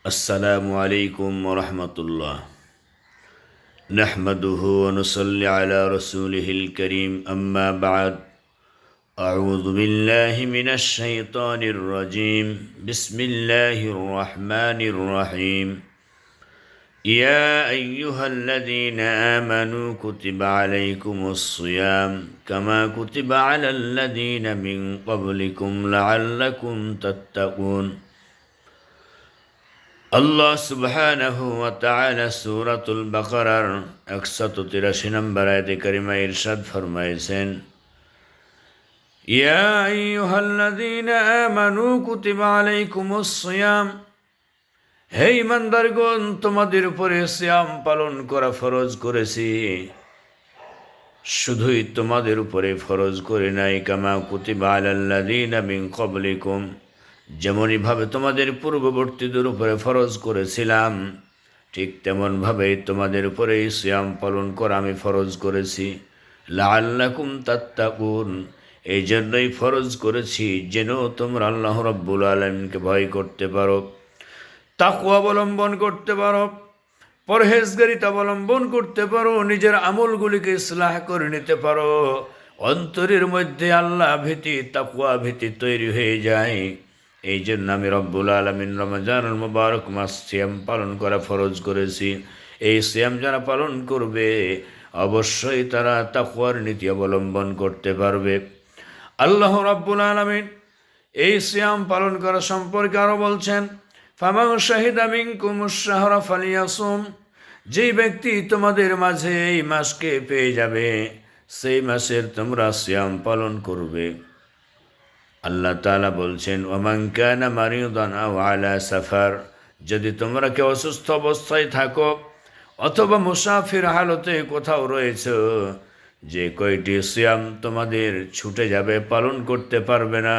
السلام عليكم ورحمة الله. نحمده ونصلي على رسوله الكريم. أما بعد، أعوذ بالله من الشيطان الرجيم. بسم الله الرحمن الرحيم. يا أيها الذين آمنوا كتب عليكم الصيام كما كتب على الذين من قبلكم لعلكم تتقون. আল্লাহ সুবহানাহু ওয়া তাআলা সূরাতুল বাকারার 183 নম্বর আয়াতে কারিমা ইরশাদ ফরমায়েছেন, ইয়া আইয়ুহাল্লাযীনা আমানু কুতিবা আলাইকুমুস সিয়াম, হে ঈমানদারগণ, তোমাদের উপরে সিয়াম পালন করা ফরজ করেছি। শুধুই তোমাদের উপরে ফরজ করে নাই, কামা কুতিবা আলাল্লাযীনা মিন ক্বাবলিকুম, যেমনইভাবে তোমাদের পূর্ববর্তীদের উপরে ফরজ করেছিলাম, ঠিক তেমনভাবেই তোমাদের উপরে সিয়াম পালন করা আমি ফরজ করেছি। লাআল্লাকুম তাত্তাকুন, এই জন্যই ফরজ করেছি যেন তোমরা আল্লাহ রাব্বুল আলামিনকে ভয় করতে পারো, তাকওয়া অবলম্বন করতে পারো, পরহেজগারিতা অবলম্বন করতে পারো, নিজের আমলগুলিকে ইসলাহ করে নিতে পারো, অন্তরের মধ্যে আল্লাহ ভীতি, তাকওয়া ভীতি তৈরি হয়ে যায়। এই জন্য আমি রব্বুল আলামিন রমজানুল মুবারক মাস সিয়াম পালন করা ফরজ করেছি। এই সিয়াম যারা পালন করবে অবশ্যই তারা তাকওয়ার নীতি অবলম্বন করতে পারবে। আল্লাহ রব্বুল আলামিন এই সিয়াম পালন করা সম্পর্কে আরও বলছেন, ফামান শাহিদা মিনকুমুশ শাহরা ফালিয়াসুম, যেই ব্যক্তি তোমাদের মাঝে এই মাসকে পেয়ে যাবে সেই মাসের তোমরা সিয়াম পালন করবে। আল্লাহ তাআলা বলছেন, ওমান কানা মারিদান আও আলা সাফার, যদি তোমরা কেউ অসুস্থ অবস্থায় থাকো অথবা মুসাফির হালতে কোথাও রয়েছ, যে কয়টি সিয়াম তোমাদের ছুটে যাবে, পালন করতে পারবে না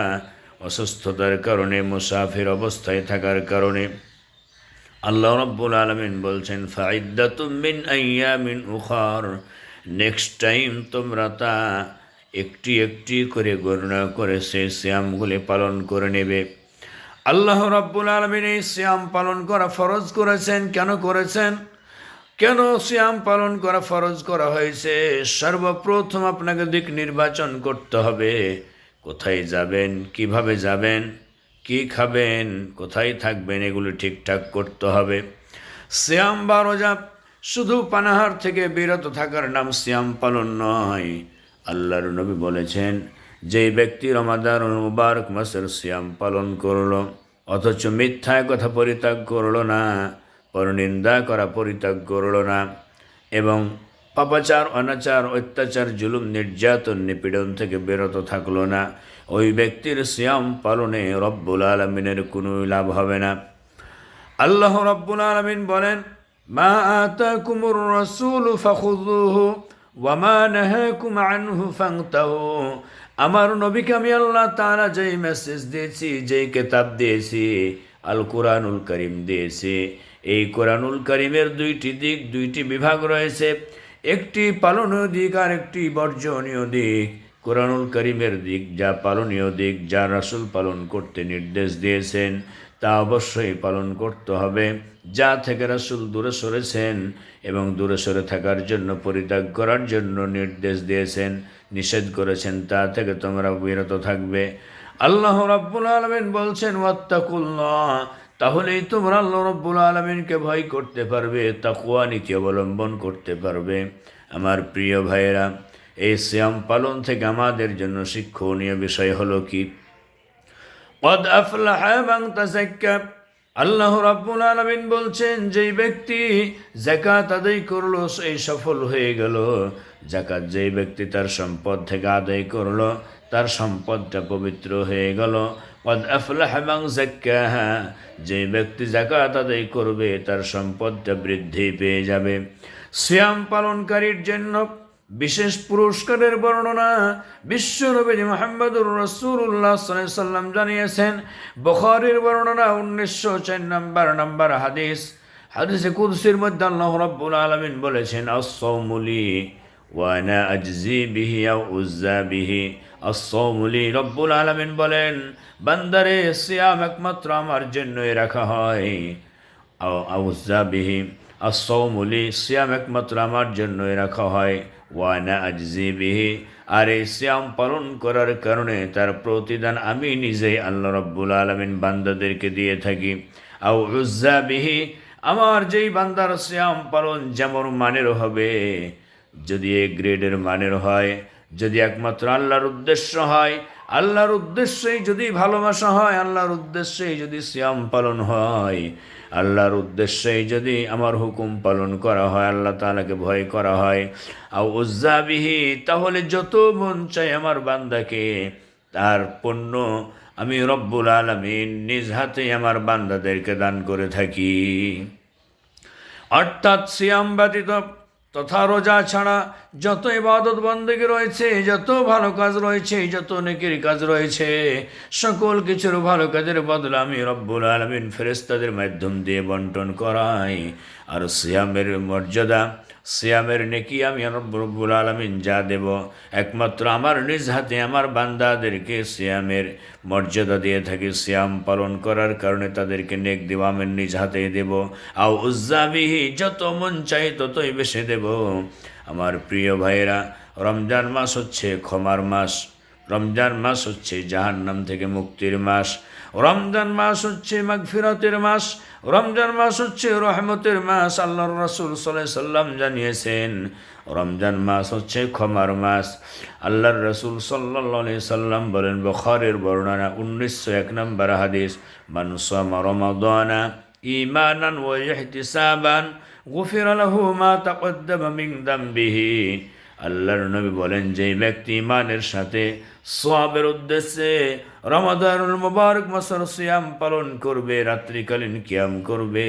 অসুস্থতার কারণে, মুসাফির অবস্থায় থাকার কারণে, আল্লাহ রাব্বুল আলামিন বলছেন, ফাইদ্দাতুম মিন আইয়ামিন উখার, নেক্সট টাইম তোমরা তা একটি একটি করে গণনা করে সেই সিয়ামগুলি পালন করে নেবে। আল্লাহ রাব্বুল আলামিন এই সিয়াম পালন করা ফরজ করেছেন। কেন করেছেন? কেন সিয়াম পালন করা ফরজ করা হয়েছে? সর্বপ্রথম আপনাকে দিক নির্বাচন করতে হবে। কোথায় যাবেন, কিভাবে যাবেন, কি খাবেন, কোথায় থাকবেন, এগুলি ঠিকঠাক করতে হবে। সিয়াম বা রোজা শুধু পানাহার থেকে বিরত থাকার নাম সিয়াম পালন নয়। আল্লাহর নবী বলেছেন, যেই ব্যক্তি রমাদানুল মুবারক মাসের সিয়াম পালন করলো অথচ মিথ্যায় কথা পরিত্যাগ করলো না, পরনিন্দা করা পরিত্যাগ করলো না, এবং পাপাচার, অনাচার, অত্যাচার, জুলুম, নির্যাতন, নিপীড়ন থেকে বিরত থাকলো না, ওই ব্যক্তির সিয়াম পালনে রব্বুল আলামিনের কোনো লাভ হবে না। আল্লাহ রব্বুল আলামিন বলেন, মা আতাকুমুর রাসূলু ফাখুযুহু ওয়া মা নাহাকুম আনহু ফান্তাহু, আমার নবীকে আমি আল্লাহ তাআলা যেই মেসেজ দিয়েছি, যেই কিতাব দিয়েছি, আল কুরআনুল কারীম দিয়েছি, এই কুরআনুল কারীমের দুইটি দিক, দুইটি বিভাগ রয়েছে, একটি পালনীয় দিক আর একটি বর্জনীয় দিক। কুরআনুল কারীমের দিক, যা পালনীয় দিক, যা রাসূল পালন করতে নির্দেশ দিয়েছেন তা অবশ্যই পালন করতে হবে। যা থেকে রাসূল দূরে সরেছেন এবং দূরে সরে থাকার জন্য, পরিত্যাগ করার জন্য নির্দেশ দিয়েছেন, নিষেধ করেছেন, তা থেকে তোমরা বিরত থাকবে। আল্লাহ রাব্বুল আলামিন বলছেন, ওয়াত্তাকুল্লাহ, তাহলেই তোমরা আল্লাহ রাব্বুল আলামিনকে ভয় করতে পারবে, তাকওয়া নীতি অবলম্বন করতে পারবে। আমার প্রিয় ভাইয়েরা, এই সিয়াম পালন থেকে আমাদের জন্য শিক্ষণীয় বিষয় হলো কি? ক্বাদ আফলাহা মান তাযাক্কা, আল্লাহ রাব্বুল আলামিন বলছেন, যেই ব্যক্তি যাকাত আদায় করলো সেই সফল হয়ে গেল। যাকাত যেই ব্যক্তি তার সম্পদ থেকে আদায় করলো, তার সম্পদটা পবিত্র হয়ে গেল। ক্বাদ আফলাহা মান যাক্কাহা, যেই ব্যক্তি যাকাত আদায় করবে তার সম্পদটা বৃদ্ধি পেয়ে যাবে। সিয়াম পালনকারীর জন্য বিশেষ পুরস্কারের বর্ণনা বিশ্বনবী মুহাম্মদুর রাসূলুল্লাহ সাল্লাল্লাহু আলাইহি সাল্লাম জানিয়েছেন। বুখারীর বর্ণনা 1904 নম্বর হাদিস। হাদিসে কুদসির মধ্যে আল্লাহ রাব্বুল আলামিন বলেছেন, আস-সাওমু লি ওয়া আনা আজজি বিহি আও উজ্জা বিহি। আস-সাওমু লি, রব্বুল আলামিন বলেন, বান্দারে সিয়াম একমাত্র আমার জন্যই রাখা হয়। আউযা বিহি আসসাওমুলি সিয়াম একমাত্র আমার জন্যই রাখা হয়, ওয়ানা আজজি বিহি আর এই সিয়াম পালন করার কারণে তার প্রতিদান আমি নিজেই আল্লাহ রাব্বুল আলামিন বান্দাদেরকে দিয়ে থাকি। আউযা বিহি আমার যেই বান্দার সিয়াম পালন যেমন মানের হবে, যদি এ গ্রেডের মানের হয়, যদি একমাত্র আল্লাহর উদ্দেশ্য হয়, আল্লাহর উদ্দেশ্যেই যদি ভালোবাসা হয়, আল্লাহর উদ্দেশ্যেই যদি সিয়াম পালন হয়, আল্লাহর উদ্দেশ্যেই যদি আমার হুকুম পালন করা হয়, আল্লাহ তাআলাকে ভয় করা হয়, আও উজ্জাবিহি তাহলে যত মন চাই আমার বান্দাকে তার পণ্য আমি রব্বুল আলামিন নিজ হাতে আমার বান্দাদেরকে দান করে থাকি। অর্থাৎ সিয়াম ব্যতীত তথা রোজা ছাড়া যত ইবাদত বন্দেগী রয়েছে, যত ভালো কাজ রয়েছে, যত নেকির কাজ রয়েছে, সকল কিছুর ভালো কাজের বদলা আমি রব্বুল আলামিন ফেরেশতাদের মাধ্যম দিয়ে বন্টন করাই। আর সিয়ামের মর্যাদা, সিয়ামের নেকি আমি রব্বুল আলামিন যা দেব, একমাত্র আমার নিজ হাতে আমার বান্দাদেরকে সিয়ামের মর্যাদা দিয়ে থাকি। সিয়াম পালন করার কারণে তাদেরকে নেক দেব আমি নিজ হাতেই দেব। আও উজ্জাবিহি যত মন চাই ততই বেশি দেব। আমার প্রিয় ভাইয়েরা, রমজান মাস হচ্ছে ক্ষমার মাস, রমজান মাস হচ্ছে জাহান্নাম থেকে মুক্তির মাস, রমজান মাস হচ্ছে মাগফিরাতের মাস, রমজান মাস হচ্ছে রহমতের মাস। আল্লাহর রাসূল সাল্লাল্লাহু আলাইহি সাল্লাম জানিয়েছেন রমজান মাস হচ্ছে ক্ষমার মাস। আল্লাহর রাসূল সাল্লাল্লাহু আলাইহি সাল্লাম বলেন, বুখারীর বর্ণনা 1901 নম্বর হাদিস, মান সামা রমাদানা ঈমানান ওয়া ইহতিসাবান গুফিরা লাহু মা তাকদ্দামা মিন যামবিহি। আল্লাহর নবী বলেন, যে ব্যক্তি ইমানের সাথে সওয়াবের উদ্দেশ্যে রমাদানুল মুবারক মাসের সিয়াম পালন করবে, রাত্রিকালীন কিয়াম করবে,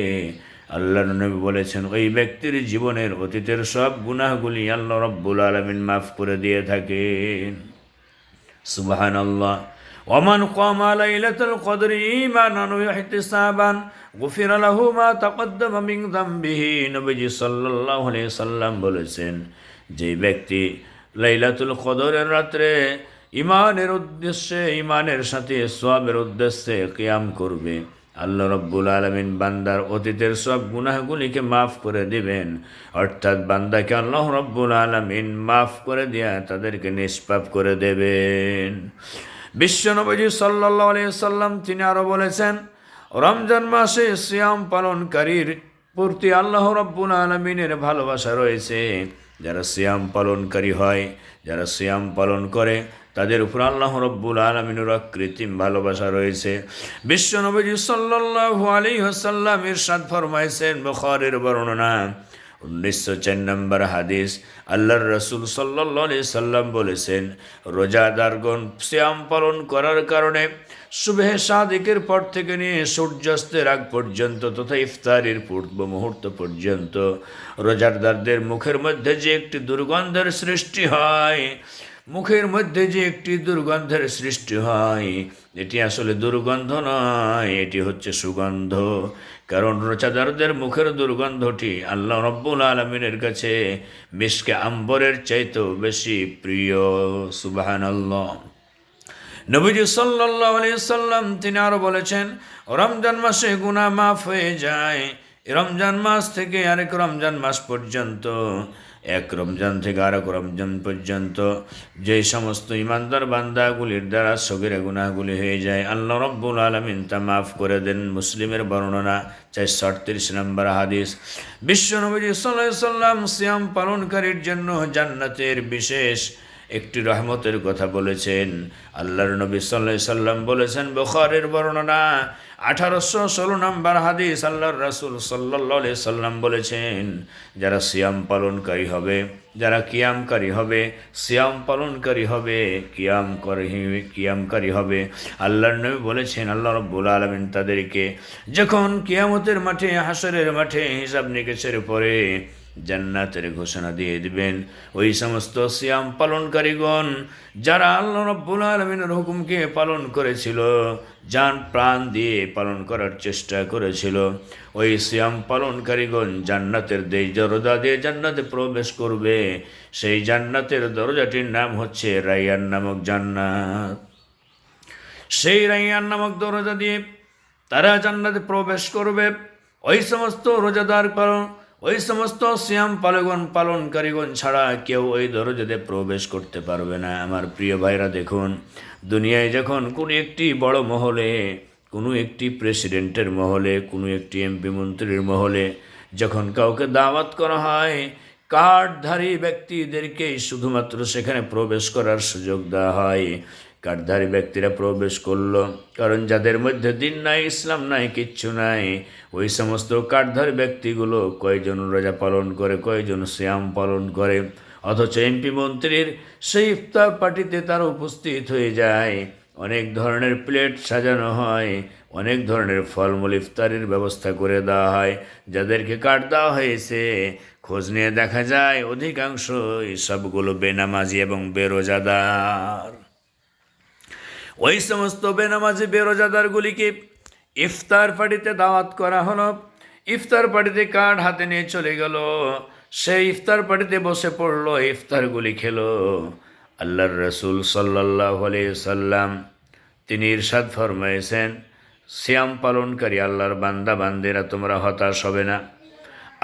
আল্লাহর নবী বলেছেন ওই ব্যক্তির জীবনের অতীতের সব গুনাহগুলি আল্লাহ রাব্বুল আলামিন মাফ করে দিয়ে থাকেন। সুবহানাল্লাহ। ওমান ক্বামা লাইলাতুল কদরি ঈমানান ওয়া ইহতিসাবান গুফিরা লাহু মা তাকদ্দামা মিন যামবিহি। নবীজি সাল্লাল্লাহু আলাইহি সাল্লাম বলেছেন, যে ব্যক্তি লাইলাতুল কদরের রাত্রে ইমানের উদ্দেশ্যে, ইমানের সাথে সওয়াবের উদ্দেশ্যে কিয়াম করবে, আল্লাহ রাব্বুল আলামিন বান্দার অতীতের সব গুনাহগুলিকে মাফ করে দিবেন। অর্থাৎ বান্দাকে আল্লাহ রাব্বুল আলামিন মাফ করে দিয়া তাদেরকে নিষ্পাপ করে দেবেন। বিশ্বনবী সাল্লাল্লাহু আলাইহি সাল্লাম তিনি আরো বলেছেন, রমজান মাসে সিয়াম পালনকারীর প্রতি আল্লাহ রাব্বুল আলামিনের ভালোবাসা রয়েছে। যারা সিয়াম পালনকারী হয়, যারা সিয়াম পালন করে, তাদের উপর আল্লাহ রাব্বুল আলামিনের অকৃত্রিম ভালোবাসা রয়েছে। বিশ্বনবী সাল্লাল্লাহু আলাইহি ওয়াসাল্লাম ইরশাদ ফরমাইছেন, বুখারীর বর্ণনা 1904 নম্বর হাদিস, আল্লাহর রাসূল সাল্লাল্লাহু আলাইহি সাল্লাম বলেছেন, রোজাদারগণ সিয়াম পালন করার কারণে সুবহে সাদিকের পর থেকে নিয়ে সূর্যাস্তের আগ পর্যন্ত তথা ইফতারের পূর্ব মুহূর্ত পর্যন্ত রোজাদারদের মুখের মধ্যে যে একটি দুর্গন্ধের সৃষ্টি হয়, মুখের মধ্যে যে একটি দুর্গন্ধের সৃষ্টি হয়, এটি আসলে দুর্গন্ধ নয়, এটি হচ্ছে সুগন্ধ। কারণ রোজাদারদের মুখের দুর্গন্ধটি আল্লাহ রাব্বুল আলামিনের কাছে মিশকে আম্বরের চাইতেও বেশি প্রিয়। সুবহানাল্লাহ। নবীজি সাল্লাল্লাহু আলাইহি সাল্লাম তিনি আরো বলেছেন, রমজান মাসে গুনাহ মাফ হয়ে যায়। রমজান মাস থেকে আরেক রমজান মাস পর্যন্ত, এক রমজান থেকে আরেক রমজান পর্যন্ত যে সমস্ত ইমানদার বান্দাগুলির দ্বারা সগীরা গুনাহগুলি হয়ে যায়, আল্লাহ রাব্বুল আলামিন তা মাফ করে দেন। মুসলিমের বর্ণনা 438 নম্বর হাদিস। বিশ্বনবী সাল্লাল্লাহু আলাইহি সাল্লাম সিয়াম পালনকারীর জন্য জান্নাতের বিশেষ একটি রহমতের কথা বলেছেন। আল্লাহর নবী সাল্লাল্লাহু আলাইহি সাল্লাম বলেছেন, বুখারীর বর্ণনা 1816 নম্বর হাদিস, আল্লাহর রাসূল সাল্লাল্লাহু আলাইহি সাল্লাম বলেছেন, যারা সিয়াম পালনকারী হবে, যারা কিয়ামকারী হবে, সিয়াম পালনকারী হবে, কিয়ামকারী হবে, আল্লাহর নবী বলেছেন আল্লাহ রাব্বুল আলামিন তাদেরকে যখন কিয়ামতের মাঠে, হাসরের মাঠে হিসাব নিকেশের পরে জান্নাতের ঘোষণা দিয়ে দিবেন। ওই সমস্ত সিয়াম পালনকারীগণ যারা আল্লাহ রাব্বুল আলামিনের হুকুমকে পালন করেছিল, জান প্রাণ দিয়ে পালন করার চেষ্টা করেছিল, ওই সিয়াম পালনকারীগণ জান্নাতের দরজা দিয়ে জান্নাতে প্রবেশ করবে। সেই জান্নাতের দরজাটির নাম হচ্ছে রাইয়ান নামক জান্নাত। সেই রাইয়ান নামক দরজা দিয়ে তারা জান্নাতে প্রবেশ করবে। ওই সমস্ত রোজাদার ওই সমস্ত সিয়াম পালনকারীগণ ছাড়া কেউ ওই দরজাতে প্রবেশ করতে পারবে না। আমার প্রিয় ভাইরা, দেখুন, দুনিয়ায় যখন কোনো একটি বড় মহলে, কোনো একটি প্রেসিডেন্টের মহলে, কোনো একটি এমপি মন্ত্রীর মহলে যখন কাউকে দাওয়াত করা হয়, কার্ডধারী ব্যক্তিদেরকেই শুধুমাত্র সেখানে প্রবেশ করার সুযোগ দেওয়া হয়। কার্ডধারী ব্যক্তিরা প্রবেশ করলো, কারণ যাদের মধ্যে দিন নাই, ইসলাম নাই, কিচ্ছু নাই, ওই সমস্ত কার্ডধারী ব্যক্তিগুলো কয়জন রোজা পালন করে, কয়জন সিয়াম পালন করে, অথচ এমপি মন্ত্রীর সেই ইফতার পার্টিতে তারা উপস্থিত হয়ে যায়। অনেক ধরনের প্লেট সাজানো হয়, অনেক ধরনের ফলমূল ইফতারির ব্যবস্থা করে দেওয়া হয়। যাদেরকে কার্ড দেওয়া হয়েছে, খোঁজ নিয়ে দেখা যায় অধিকাংশই সবগুলো বেনামাজি এবং বেরোজাদার। ওই সমস্ত বেনামাজি বেরোজাদারগুলিকে ইফতার পার্টিতে দাওয়াত করা হলো। ইফতার পার্টিতে কার্ড হাতে নিয়ে চলে গেল, সেই ইফতার পার্টিতে বসে পড়লো, ইফতারগুলি খেলো। আল্লাহর রসুল সাল্লাল্লাহু আলাইহি সাল্লাম তিনি ইরশাদ ফরমাইছেন, সিয়াম পালনকারী আল্লাহর বান্দা বান্দিরা তোমরা হতাশ হবে না।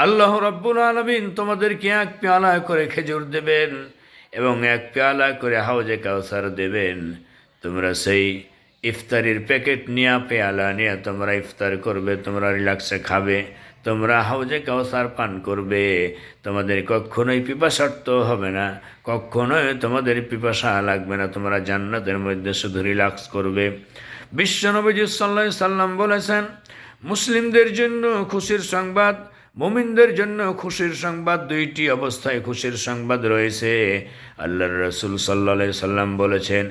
আল্লাহ রাব্বুল আলামিন তোমাদেরকে এক পেয়ালা করে খেজুর দেবেন এবং এক পেয়ালা করে হাউজে কাউসার দেবেন। তোমরা সেই ইফতারির প্যাকেট নিয়ে, পেয়ালা নিয়ে তোমরা ইফতার করবে, তোমরা রিল্যাক্সে খাবে, তোমরা হাউজে কাউসার পান করবে। তোমাদের কখনোই পিপাসার্থ হবে না, কখনোই তোমাদের পিপাসা লাগবে না, তোমরা জান্নাতের মধ্যে শুধু রিল্যাক্স করবে। বিশ্বনবীজি সাল্লাল্লাহু আলাইহি সাল্লাম বলেছেন, মুসলিমদের জন্য খুশির সংবাদ, মুমিনদের জন্য খুশির সংবাদ, দুইটি অবস্থায় খুশির সংবাদ রয়েছে। আল্লাহর রসুল সাল্লাল্লাহু আলাইহি সাল্লাম বলেছেন,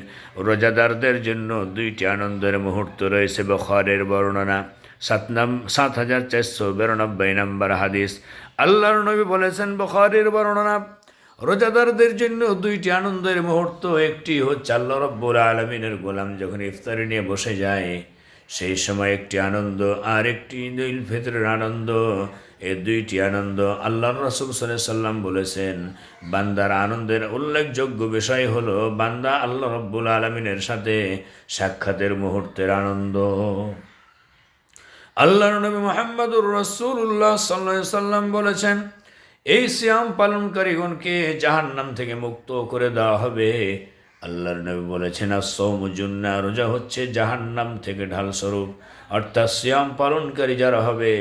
রোজাদারদের জন্য দুইটি আনন্দের মুহূর্ত রয়েছে। বুখারীর বর্ণনা ৭,৪৯২ নম্বর হাদিস। আল্লাহর নবী বলেছেন, বুখারীর বর্ণনা, রোজাদারদের জন্য দুইটি আনন্দের মুহূর্ত, একটি হচ্ছে আল্লাহ রাব্বুল আলামিনের গোলাম যখন ইফতারি নিয়ে বসে যায় সেই সময় একটি আনন্দ, আর একটি ঈদুল ফিতরের আনন্দ। এই দুইটি আনন্দ আল্লাহর রাসূল সাল্লাল্লাহু আলাইহি সাল্লাম বলেছেন, বান্দার আনন্দের উল্লেখযোগ্য বিষয় হলো বান্দা আল্লাহ রাব্বুল আলামিনের সাথে সাক্ষাতের মুহূর্তের আনন্দ। আল্লাহর নবী মুহাম্মদুর রাসূলুল্লাহ সাল্লাল্লাহু আলাইহি সাল্লাম বলেছেন, এই সিয়াম পালনকারীগণকে জাহান্নাম থেকে মুক্ত করে দেওয়া হবে। আল্লাহর নবী বলেছেন, as-সাওমু জুন্নাহ, রোজা হচ্ছে জাহান্নাম থেকে ঢাল স্বরূপ। অর্থাৎ সিয়াম পালনকারী যারা হবে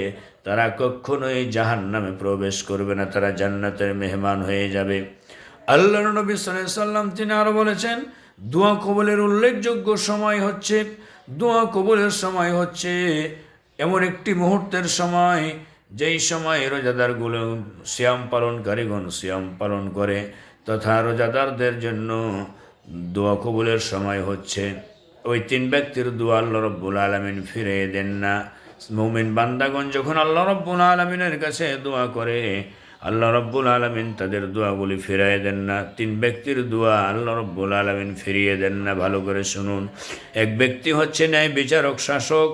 তারা কখনোই জাহান্নামে প্রবেশ করবে না, তারা জান্নাতের মেহমান হয়ে যাবে। আল্লাহর নবী সাল্লাল্লাহু আলাইহি সাল্লাম তিনি আরও বলেছেন, দোয়া কবুলের উল্লেখযোগ্য সময় হচ্ছে, দোয়া কবুলের সময় হচ্ছে এমন একটি মুহূর্তের সময় যেই সময় রোজাদারগুলো, সিয়াম পালনকারীগণ সিয়াম পালন করে, তথা রোজাদারদের জন্য দোয়া কবুলের সময় হচ্ছে। ওই তিন ব্যক্তির দোয়া আল্লাহ রাব্বুল আলামিন ফিরিয়ে দেন না। মুমিন বান্দাগণ যখন আল্লাহ রাব্বুল আলামিনের কাছে দোয়া করে, আল্লাহ রাব্বুল আলামিন তাদের দোয়াগুলি ফিরিয়ে দেন না। তিন ব্যক্তির দোয়া আল্লাহ রাব্বুল আলামিন ফিরিয়ে দেন না, ভালো করে শুনুন। এক ব্যক্তি হচ্ছে ন্যায় বিচারক শাসক,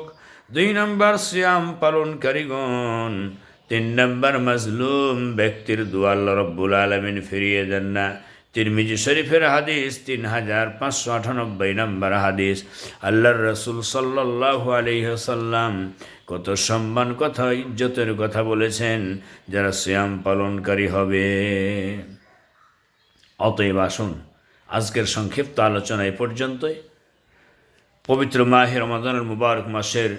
2 নম্বর সিয়াম পালনকারীগণ, 3 নম্বর মাজলুম ব্যক্তির দোয়া আল্লাহ রাব্বুল আলামিন ফিরিয়ে দেন না। তিরমিজি শরীফের হাদিস 3598 নম্বর হাদিস। আল্লাহর রাসূল সাল্লাল্লাহু আলাইহি ওয়াসাল্লাম কত সম্মান কথা, ইজ্জতের কথা বলেছেন যারা সিয়াম পালনকারী হবে। অতএব আসুন আজকের সংক্ষিপ্ত আলোচনা এ পর্যন্তই। পবিত্র মাহে রমাদানুল মুবারক মাসের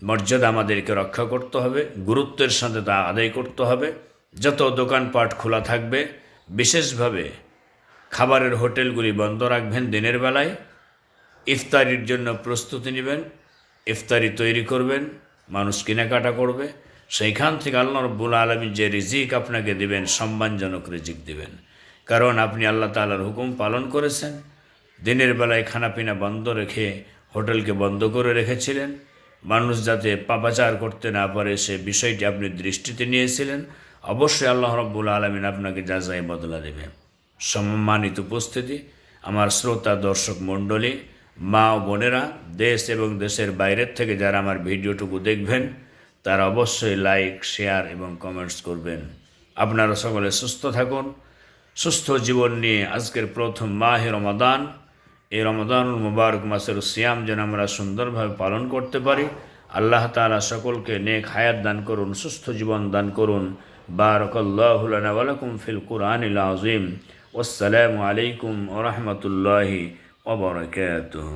মর্যাদা আমাদেরকে রক্ষা করতে হবে, গুরুত্বের সাথে তা আদায় করতে হবে। যত দোকানপাট খোলা থাকবে, বিশেষভাবে খাবারের হোটেলগুলি বন্ধ রাখবেন দিনের বেলায়। ইফতারির জন্য প্রস্তুতি নেবেন, ইফতারি তৈরি করবেন, মানুষ কেনাকাটা করবে। সেইখান থেকে আল্লাহ রাব্বুল আলামিন যে রিজিক আপনাকে দিবেন, সম্মানজনক রিজিক দিবেন, কারণ আপনি আল্লাহ তাআলার হুকুম পালন করেছেন। দিনের বেলায় খানাপিনা বন্ধ রেখে হোটেলকে বন্ধ করে রেখেছিলেন, মানুষ যাতে পাপাচার করতে না পারে সে বিষয়টি আপনি দৃষ্টিতে নিয়েছিলেন। অবশ্যই আল্লাহ রাব্বুল আলামিন আপনাকে যাচাই বদলা দেবে। সম্মানিত উপস্থিতি, আমার শ্রোতা দর্শক মণ্ডলী, মা ও বোনেরা, দেশ এবং দেশের বাইরের থেকে যারা আমার ভিডিওটুকু দেখবেন তারা অবশ্যই লাইক, শেয়ার এবং কমেন্টস করবেন। আপনারা সকলে সুস্থ থাকুন। সুস্থ জীবন নিয়ে আজকের প্রথম মাহে রমাদান, এই রমাদানুল মুবারক মাসের সিয়াম যেন আমরা সুন্দরভাবে পালন করতে পারি, আল্লাহ তাআলা সকলকে নেক হায়াত দান করুন, সুস্থ জীবন দান করুন। বারাকাল্লাহু লানা ওয়া লাকুম ফিল কুরআনিল আযীম। ওয়াসসালামু আলাইকুম ওয়া রাহমাতুল্লাহি ওয়া বারাকাতুহু।